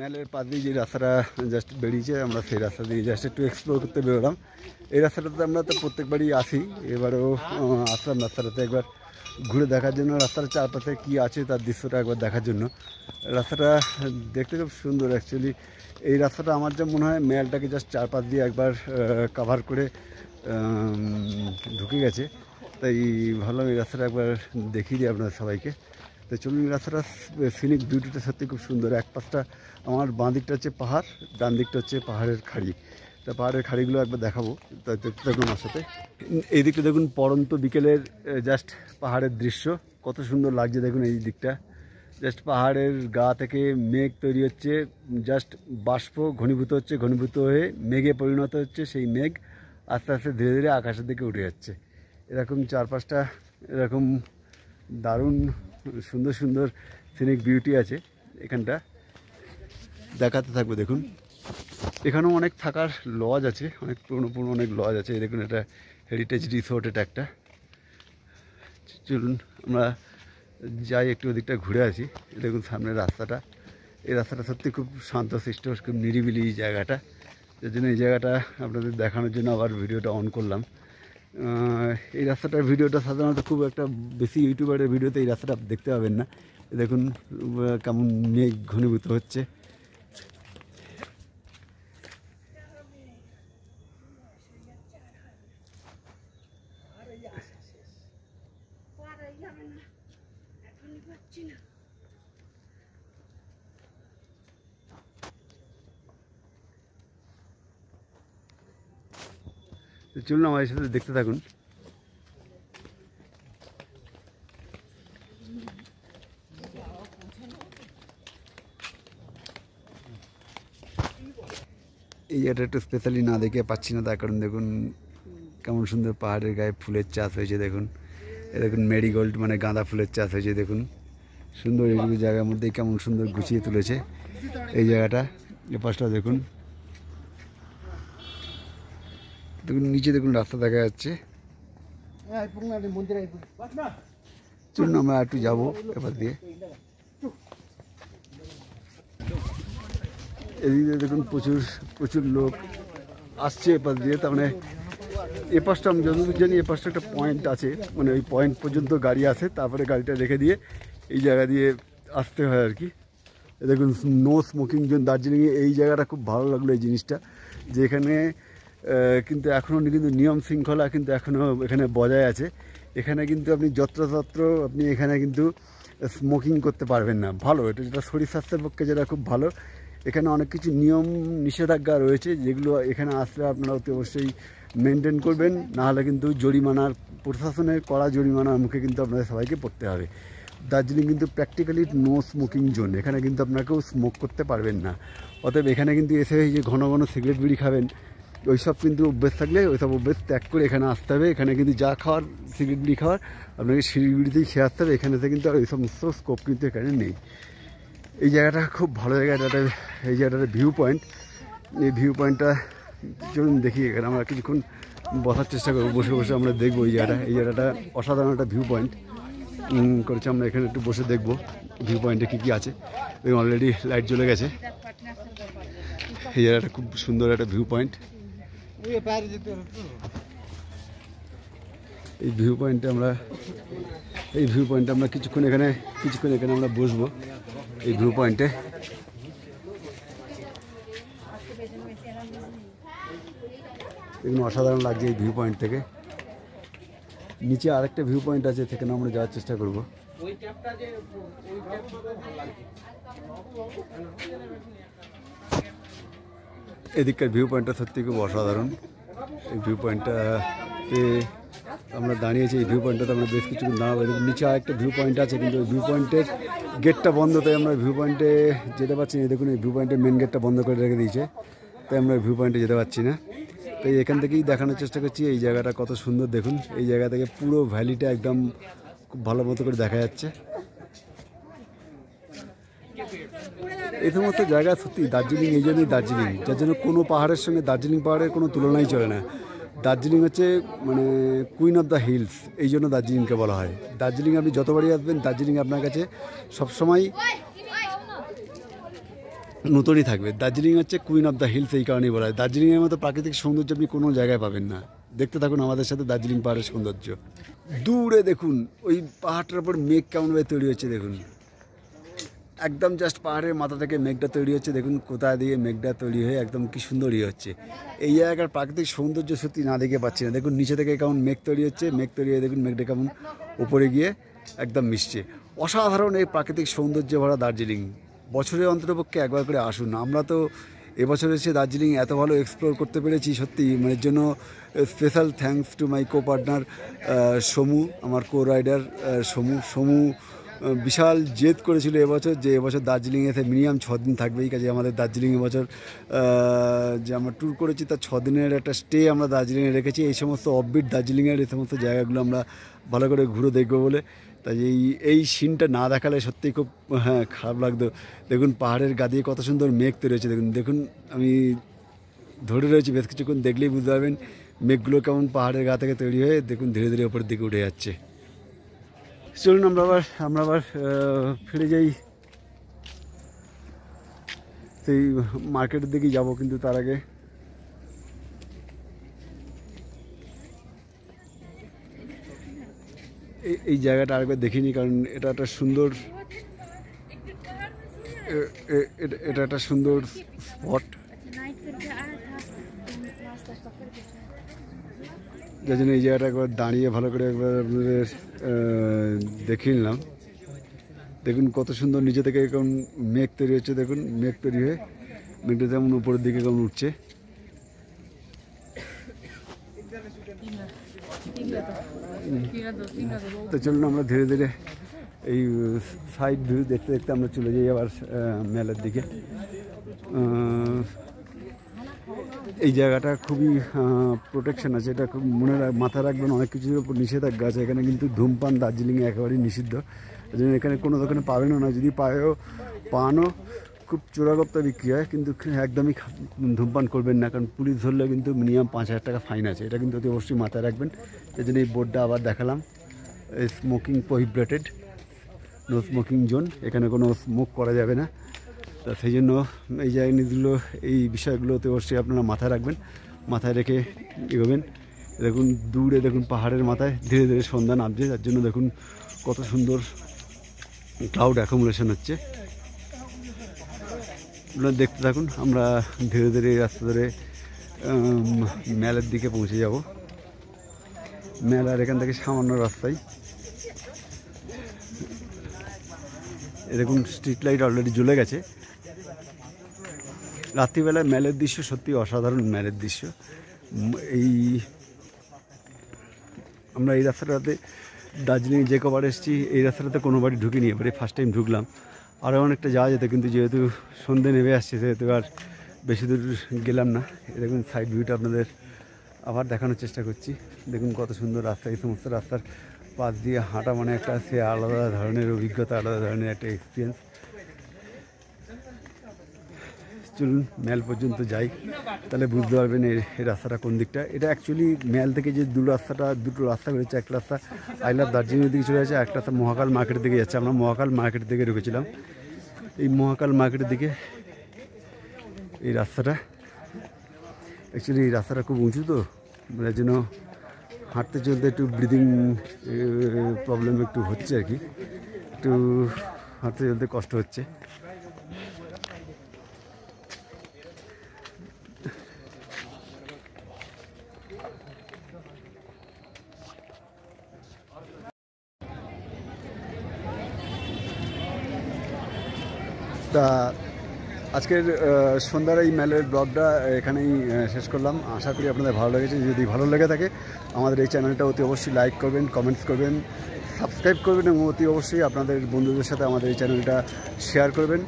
মেলের পাশ দিয়ে যে রাস্তাটা জাস্ট বেরিয়েছে, আমরা সেই রাস্তা দিয়ে জাস্ট একটু এক্সপ্লোর করতে বেরোলাম। এই রাস্তাটাতে আমরা তো প্রত্যেকবারই আসি, এবারেও আসলাম রাস্তাটাতে একবার ঘুরে দেখার জন্য, রাস্তার চারপাশে কী আছে তার দৃশ্যটা একবার দেখার জন্য। রাস্তাটা দেখতে খুব সুন্দর অ্যাকচুয়ালি। এই রাস্তাটা আমার যা মনে হয় মেলটাকে জাস্ট চারপাশ দিয়ে একবার কাভার করে ঢুকে গেছে, তাই ভাবলাম এই রাস্তাটা একবার দেখিয়ে দিই আপনাদের সবাইকে। তো চলুন, এই রাস্তাটা সিনিক বিউটিটা সত্যি খুব সুন্দর। এক পাশটা আমার বাঁ দিকটা হচ্ছে পাহাড়, ডান দিকটা হচ্ছে পাহাড়ের খাড়ি। তা পাহাড়ের খাড়িগুলো একবার দেখাবো, তাই দেখতে থাকুন আমার সাথে। এই দিকটা দেখুন, পড়ন্ত বিকেলের জাস্ট পাহাড়ের দৃশ্য কত সুন্দর লাগছে। দেখুন এই দিকটা জাস্ট পাহাড়ের গা থেকে মেঘ তৈরি হচ্ছে, জাস্ট বাষ্প ঘনীভূত হচ্ছে, ঘনীভূত হয়ে মেঘে পরিণত হচ্ছে। সেই মেঘ আস্তে আস্তে ধীরে ধীরে আকাশের দিকে উঠে যাচ্ছে। এরকম চারপাশটা এরকম দারুণ সুন্দর সুন্দর সিনিক বিউটি আছে এখানটা, দেখাতে থাকবো। দেখুন এখানেও অনেক থাকার লজ আছে, অনেক পুরনো পুরনো অনেক লজ আছে। দেখুন এটা হেরিটেজ রিসোর্ট, এটা একটা। চলুন আমরা যাই একটু ওদিকটা ঘুরে আসি। দেখুন সামনের রাস্তাটা, এই রাস্তাটা সত্যি খুব শান্তশিষ্ট, খুব নিরিবিলি জায়গাটা। যার জন্য এই জায়গাটা আপনাদের দেখানোর জন্য আবার ভিডিওটা অন করলাম। এই রাস্তাটার ভিডিওটা সাধারণত খুব একটা বেশি ইউটিউবারের ভিডিওতে এই রাস্তাটা দেখতে পাবেন না। দেখুন কেমন মেঘ ঘনীভূত হচ্ছে। চলুন আমার সাথে দেখতে থাকুন। এই জায়গাটা একটু স্পেশালি না দেখে পাচ্ছি না, তার কারণ দেখুন কেমন সুন্দর পাহাড়ের গায়ে ফুলের চাষ হয়েছে। দেখুন এ দেখুন মেরিগোল্ড মানে গাঁদা ফুলের চাষ হয়েছে। দেখুন সুন্দর এইগুলো জায়গার মধ্যে কেমন সুন্দর গুছিয়ে তুলেছে এই জায়গাটা। এ পাশটা দেখুন, দেখুন নিচে দেখুন রাস্তা দেখা যাচ্ছে। চলুন আমরা একটু যাবো এবার দিয়ে। এদিকে দেখুন প্রচুর প্রচুর লোক আসছে এপাশ দিয়ে। তার মানে এ পাশটা আমি যতদূর জানি এ পাশটা একটা পয়েন্ট আছে, মানে ওই পয়েন্ট পর্যন্ত গাড়ি আসে, তারপরে গাড়িটা রেখে দিয়ে এই জায়গা দিয়ে আসতে হয় আর কি। দেখুন নো স্মোকিং জোন দার্জিলিংয়ে। এই জায়গাটা খুব ভালো লাগলো এই জিনিসটা, যে এখানে কিন্তু এখনও কিন্তু নিয়ম শৃঙ্খলা কিন্তু এখনও এখানে বজায় আছে। এখানে কিন্তু আপনি যত্রতত্র আপনি এখানে কিন্তু স্মোকিং করতে পারবেন না। ভালো এটা, যেটা শরীর স্বাস্থ্যের পক্ষে যেটা খুব ভালো। এখানে অনেক কিছু নিয়ম নিষেধাজ্ঞা রয়েছে, যেগুলো এখানে আসলে আপনারা অতি অবশ্যই মেনটেন করবেন, নাহলে কিন্তু জরিমানার, প্রশাসনের কড়া জরিমানার মুখে কিন্তু আপনাদের সবাইকে পড়তে হবে। দার্জিলিং কিন্তু প্র্যাকটিক্যালি নো স্মোকিং জোন, এখানে কিন্তু আপনাকেও স্মোক করতে পারবেন না। অতএব এখানে কিন্তু এসে এই যে ঘন ঘন সিগারেট বিড়ি খাবেন, ওইসব কিন্তু অভ্যেস থাকলে ওইসব অভ্যেস ত্যাগ করে এখানে আসতে হবে। এখানে কিন্তু যা খাওয়ার সিগারেট বিড়ি খাওয়ার আপনাকে শিলিগুড়িতেই খেয়ে আসতে হবে। এখানে কিন্তু আর ওই সমস্ত স্কোপ কিন্তু এখানে নেই। এই জায়গাটা খুব ভালো জায়গা, এই জায়গাটার ভিউ পয়েন্ট। এই ভিউ পয়েন্টটা চলুন দেখি, এখানে আমরা কিছুক্ষণ বসার চেষ্টা করবো, বসে বসে আমরা দেখবো এই জায়গাটা। এই জায়গাটা অসাধারণ একটা ভিউ পয়েন্ট করেছে। আমরা এখানে একটু বসে দেখবো ভিউ পয়েন্টে কী কী আছে। দেখুন অলরেডি লাইট জ্বলে গেছে। এই জায়গাটা খুব সুন্দর একটা ভিউ পয়েন্ট। এই ভিউ পয়েন্টে আমরা কিছুক্ষণ এখানে আমরা বসবো এই ভিউ পয়েন্টে। দেখুন অসাধারণ লাগছে এই ভিউ পয়েন্ট থেকে। নিচে আরেকটা ভিউ পয়েন্ট আছে, সেখানে আমরা যাওয়ার চেষ্টা করব। এদিককার ভিউ পয়েন্টটা সত্যি খুব অসাধারণ। এই ভিউ পয়েন্টটাতে আমরা দাঁড়িয়েছি, এই ভিউ পয়েন্টটাতে আমরা বেশ কিছুক্ষণ দাঁড়াবো। নিচে আরেকটা ভিউ পয়েন্ট আছে, কিন্তু ওই ভিউ পয়েন্টের গেটটা বন্ধ, তাই আমরা ভিউ পয়েন্টে যেতে পারছি না। দেখুন এই ভিউ পয়েন্টের মেন গেটটা বন্ধ করে রেখে দিয়েছে, তাই আমরা ভিউ পয়েন্টে যেতে পারছি না। তাই এখান থেকেই দেখানোর চেষ্টা করছি এই জায়গাটা কত সুন্দর। দেখুন এই জায়গা থেকে পুরো ভ্যালিটা একদম খুব ভালো মতো করে দেখা যাচ্ছে। এই সমস্ত জায়গা সত্যি দার্জিলিং এই জন্যই দার্জিলিং, যার জন্য কোনো পাহাড়ের সঙ্গে দার্জিলিং পাহাড়ের কোনো তুলনাই চলে না। দার্জিলিং হচ্ছে মানে কুইন অফ দ্য হিলস, এই জন্য দার্জিলিংকে বলা হয়। দার্জিলিং আপনি যতবারই আসবেন, দার্জিলিং আপনার কাছে সবসময় নতুনই থাকবে। দার্জিলিং হচ্ছে কুইন অফ দ্য হিলস, এই কারণেই বলা হয়। দার্জিলিংয়ের মতো প্রাকৃতিক সৌন্দর্য আপনি কোনো জায়গায় পাবেন না। দেখতে থাকুন আমাদের সাথে দার্জিলিং পাহাড়ের সৌন্দর্য। দূরে দেখুন ওই পাহাড়টার উপর মেঘ কেমনভাবে তৈরি হচ্ছে দেখুন, একদম জাস্ট পাহাড়ের মাথা থেকে মেঘটা তৈরি হচ্ছে। দেখুন কোথায় দিয়ে মেঘটা তৈরি হয়ে একদম কি সুন্দরই হচ্ছে। এই জায়গার প্রাকৃতিক সৌন্দর্য সত্যি না দেখে পাচ্ছি না। দেখুন নিচে থেকে কেমন মেঘ তৈরি হচ্ছে, মেঘ তৈরি হয়ে দেখুন মেঘটা কেমন উপরে গিয়ে একদম মিশছে। অসাধারণ এই প্রাকৃতিক সৌন্দর্য ভরা দার্জিলিং। বছরে অন্ততপক্ষে একবার করে আসুন। আমরা তো এবছর এসে দার্জিলিং এত ভালো এক্সপ্লোর করতে পেরেছি সত্যি, মানে জন্য special thanks to my co partner Somu, আমার কো রাইডার সমু বিশাল জেদ করেছিল এবছর যে এবছর দার্জিলিং এসে মিনিমাম 6 দিন থাকবেই। কাজে আমাদের দার্জিলিং এবছর যে আমরা ট্যুর করেছি তার 6 দিনের একটা স্টে আমরা দার্জিলিংয়ে রেখেছি। এই সমস্ত অফবিট দার্জিলিংয়ের এই সমস্ত জায়গাগুলো আমরা ভালো করে ঘুরে দেখবো বলে। তাই এই সিনটা না দেখালে সত্যিই খুব খারাপ লাগতো। দেখুন পাহাড়ের গা দিয়ে কত সুন্দর মেঘ তৈরি হয়েছে। দেখুন আমি ধরে রয়েছি, বেশ কিছুক্ষণ দেখলেই বুঝতে পারবেন মেঘগুলো কেমন পাহাড়ের গা থেকে তৈরি হয়ে দেখুন ধীরে ধীরে ওপরের দিকে উঠে যাচ্ছে। চলুন আমরা আবার ফিরে যাই, সেই মার্কেটের দিকেই যাব। কিন্তু তার আগে এই জায়গাটা আরেকবার দেখিনি, কারণ এটা একটা সুন্দর স্পট, যার জন্য এই জায়গাটা একবার দাঁড়িয়ে ভালো করে একবার আপনাদের দেখে নিলাম। দেখুন কত সুন্দর নিচে থেকে কেমন মেঘ তৈরি হচ্ছে। দেখুন মেঘ তৈরি হয়ে মেঘটা যেমন উপরের দিকে কেমন উঠছে। তো চলুন আমরা ধীরে ধীরে এই সাইড ভিউ দেখতে দেখতে আমরা চলে যাই আবার মেলার দিকে। এই জায়গাটা খুবই প্রোটেকশন আছে, এটা খুব মাথায় রাখবেন। অনেক কিছুর উপর নিষেধাজ্ঞা আছে এখানে, কিন্তু ধূমপান দার্জিলিংয়ে একেবারেই নিষিদ্ধ। এই জন্য এখানে কোনো দোকানে পাবেনও না, যদি পানও খুব চোরাগপ্তা বিক্রি হয়। কিন্তু একদমই ধূমপান করবেন না, কারণ পুলিশ ধরলে কিন্তু মিনিমাম 5,000 টাকা ফাইন আছে। এটা কিন্তু অতি অবশ্যই মাথায় রাখবেন। এই জন্য এই বোর্ডটা আবার দেখালাম, smoking prohibited, no smoking zone, এখানে কোনো স্মোক করা যাবে না। তা সেই জন্য এই জিনিসগুলো, এই বিষয়গুলো অতি অবশ্যই আপনারা মাথায় রাখবেন, মাথায় রেখে এগোবেন। দেখুন দূরে দেখুন পাহাড়ের মাথায় ধীরে ধীরে সন্ধ্যা নামছে, যার জন্য দেখুন কত সুন্দর ক্লাউড অ্যাকুমুলেশন হচ্ছে। আপনারা দেখতে থাকুন, আমরা ধীরে ধীরে এই রাস্তা ধরে মেলার দিকে পৌঁছে যাব। মেলার এখান থেকে সামান্য রাস্তায় দেখুন স্ট্রিট লাইট অলরেডি জ্বলে গেছে। রাত্রিবেলায় মেলের দৃশ্য সত্যি অসাধারণ মেলের দৃশ্য। আমরা এই রাস্তাটাতে দার্জিলিং যে কবার এসেছি এই রাস্তাটাতে কোনোবারই ঢুকিনি, এবারে ফার্স্ট টাইম ঢুকলাম। আরও অনেকটা যাওয়া যেত, কিন্তু যেহেতু সন্ধে নেমে আসছে সেহেতু আর বেশি দূর গেলাম না। দেখুন সাইড ভিউটা আপনাদের আবার দেখানোর চেষ্টা করছি। দেখুন কত সুন্দর রাস্তা, এই সমস্ত রাস্তার পাশ দিয়ে হাঁটা মানে একটা সে আলাদা ধরনের অভিজ্ঞতা, আলাদা ধরনের একটা এক্সপিরিয়েন্স। চলুন মেল পর্যন্ত যাই, তাহলে বুঝতে পারবেন এই রাস্তাটা কোন দিকটা। এটা অ্যাকচুয়ালি মেল থেকে যে দুটো রাস্তা বেরোচ্ছে, একটা রাস্তা আই লাভ দার্জিলিংয়ের দিকে চলে যাচ্ছে, একটা রাস্তা মহাকাল মার্কেটের দিকে যাচ্ছে। আমরা মহাকাল মার্কেটের দিকে ঢুকেছিলাম। এই মহাকাল মার্কেটের দিকে এই রাস্তাটা, অ্যাকচুয়ালি এই রাস্তাটা খুব উঁচু, তো যার জন্য হাঁটতে চলতে একটু ব্রিদিং প্রবলেম একটু হচ্ছে আর কি, একটু হাঁটতে চলতে কষ্ট হচ্ছে। তা আজকের সন্ধ্যার এই মেলের ব্লগটা এখানেই শেষ করলাম। আশা করি আপনাদের ভালো লেগেছে। যদি ভালো লেগে থাকে আমাদের এই চ্যানেলটা অতি অবশ্যই লাইক করবেন, কমেন্টস করবেন, সাবস্ক্রাইব করবেন এবং অতি অবশ্যই আপনাদের বন্ধুদের সাথে আমাদের এই চ্যানেলটা শেয়ার করবেন।